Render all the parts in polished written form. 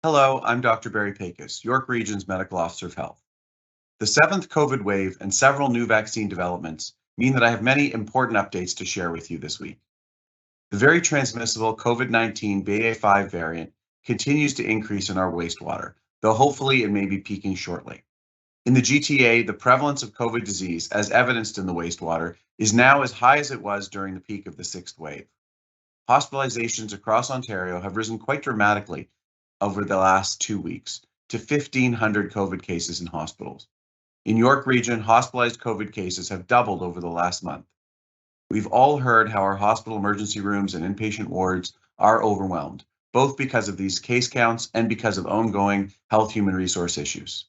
Hello, I'm Dr. Barry Pecos, York Region's Medical Officer of Health. The seventh COVID wave and several new vaccine developments mean that I have many important updates to share with you this week. The very transmissible COVID-19 BA.5 variant continues to increase in our wastewater, though hopefully it may be peaking shortly. In the GTA, the prevalence of COVID disease, as evidenced in the wastewater, is now as high as it was during the peak of the sixth wave. Hospitalizations across Ontario have risen quite dramatically over the last 2 weeks to 1,500 COVID cases in hospitals. In York Region, hospitalized COVID cases have doubled over the last month. We've all heard how our hospital emergency rooms and inpatient wards are overwhelmed, both because of these case counts and because of ongoing health human resource issues.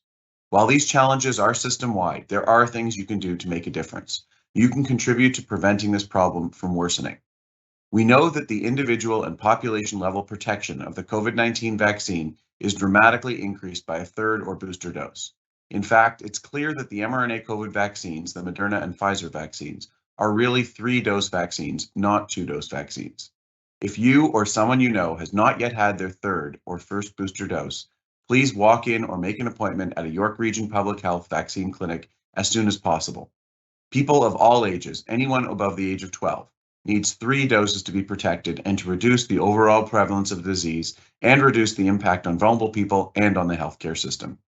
While these challenges are system-wide, there are things you can do to make a difference. You can contribute to preventing this problem from worsening. We know that the individual and population level protection of the COVID-19 vaccine is dramatically increased by a third or booster dose. In fact, it's clear that the mRNA COVID vaccines, the Moderna and Pfizer vaccines, are really 3-dose vaccines, not 2-dose vaccines. If you or someone you know has not yet had their third or first booster dose, please walk in or make an appointment at a York Region Public Health vaccine clinic as soon as possible. People of all ages, anyone above the age of 12, needs 3 doses to be protected and to reduce the overall prevalence of the disease and reduce the impact on vulnerable people and on the healthcare system.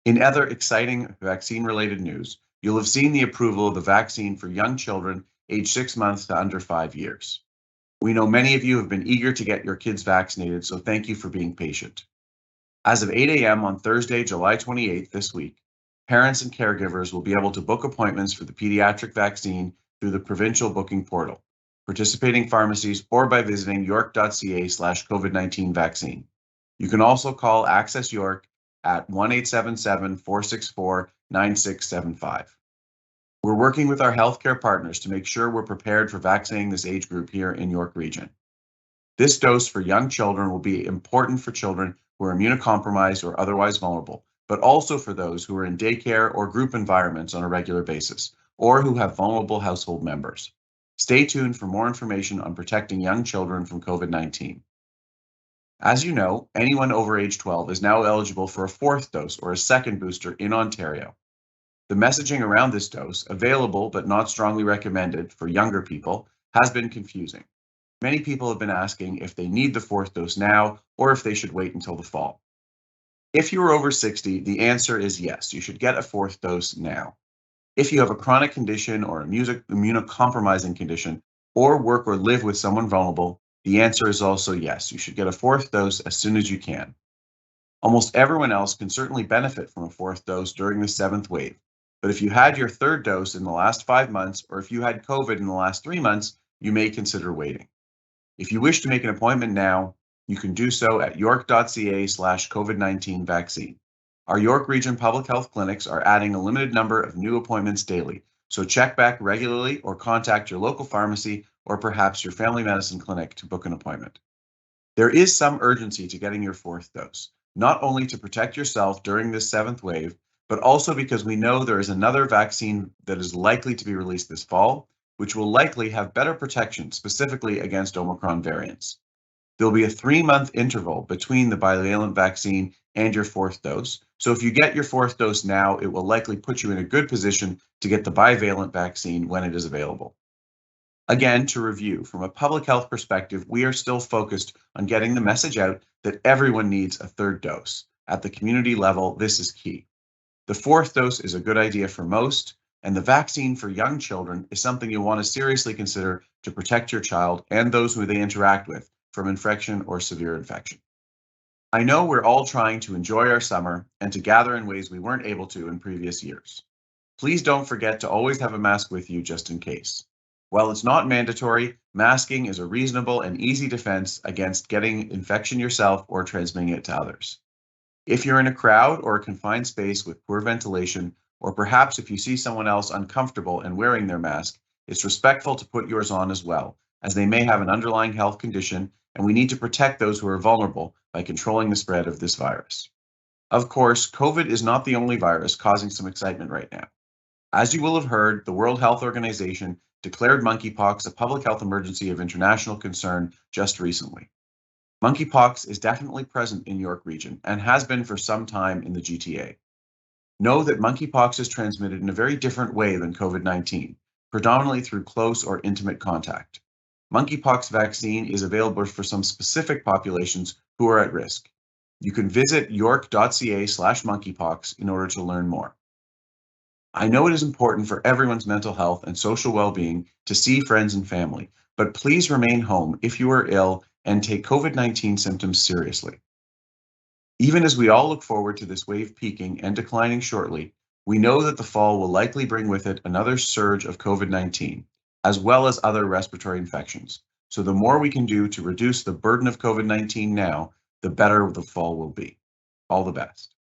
In other exciting vaccine-related news, you'll have seen the approval of the vaccine for young children aged 6 months to under 5 years. We know many of you have been eager to get your kids vaccinated, so thank you for being patient. As of 8 a.m. on Thursday, July 28th this week, parents and caregivers will be able to book appointments for the pediatric vaccine through the provincial booking portal, participating pharmacies, or by visiting york.ca/COVID-19 vaccine. You can also call Access York at 1-877-464-9675. We're working with our healthcare partners to make sure we're prepared for vaccinating this age group here in York Region. This dose for young children will be important for children who are immunocompromised or otherwise vulnerable, but also for those who are in daycare or group environments on a regular basis, or who have vulnerable household members. Stay tuned for more information on protecting young children from COVID-19. As you know, anyone over age 12 is now eligible for a 4th dose or a second booster in Ontario. The messaging around this dose, available but not strongly recommended for younger people, has been confusing. Many people have been asking if they need the 4th dose now or if they should wait until the fall. If you are over 60, the answer is yes, you should get a 4th dose now. If you have a chronic condition or immunocompromising condition, or work or live with someone vulnerable, the answer is also yes, you should get a 4th dose as soon as you can. Almost everyone else can certainly benefit from a 4th dose during the 7th wave, but if you had your 3rd dose in the last 5 months, or if you had COVID in the last 3 months, you may consider waiting. If you wish to make an appointment now, you can do so at york.ca/COVID-19 vaccine. Our York Region Public Health clinics are adding a limited number of new appointments daily, so check back regularly or contact your local pharmacy or perhaps your family medicine clinic to book an appointment. There is some urgency to getting your 4th dose, not only to protect yourself during this 7th wave, but also because we know there is another vaccine that is likely to be released this fall, which will likely have better protection specifically against Omicron variants. There'll be a 3-month interval between the bivalent vaccine and your 4th dose. So if you get your 4th dose now, it will likely put you in a good position to get the bivalent vaccine when it is available. Again, to review, from a public health perspective, we are still focused on getting the message out that everyone needs a 3rd dose. At the community level, this is key. The 4th dose is a good idea for most, and the vaccine for young children is something you'll want to seriously consider to protect your child and those who they interact with from infection or severe infection. I know we're all trying to enjoy our summer and to gather in ways we weren't able to in previous years. Please don't forget to always have a mask with you just in case. While it's not mandatory, masking is a reasonable and easy defense against getting infection yourself or transmitting it to others. If you're in a crowd or a confined space with poor ventilation, or perhaps if you see someone else uncomfortable and wearing their mask, it's respectful to put yours on as well, as they may have an underlying health condition, and we need to protect those who are vulnerable by controlling the spread of this virus. Of course, COVID is not the only virus causing some excitement right now. As you will have heard, the World Health Organization declared monkeypox a public health emergency of international concern just recently. Monkeypox is definitely present in York Region and has been for some time in the GTA. Know that monkeypox is transmitted in a very different way than COVID-19, predominantly through close or intimate contact. Monkeypox vaccine is available for some specific populations who are at risk. You can visit york.ca/monkeypox in order to learn more. I know it is important for everyone's mental health and social well-being to see friends and family, but please remain home if you are ill and take COVID-19 symptoms seriously. Even as we all look forward to this wave peaking and declining shortly, we know that the fall will likely bring with it another surge of COVID-19, as well as other respiratory infections. So the more we can do to reduce the burden of COVID-19 now, the better the fall will be. All the best.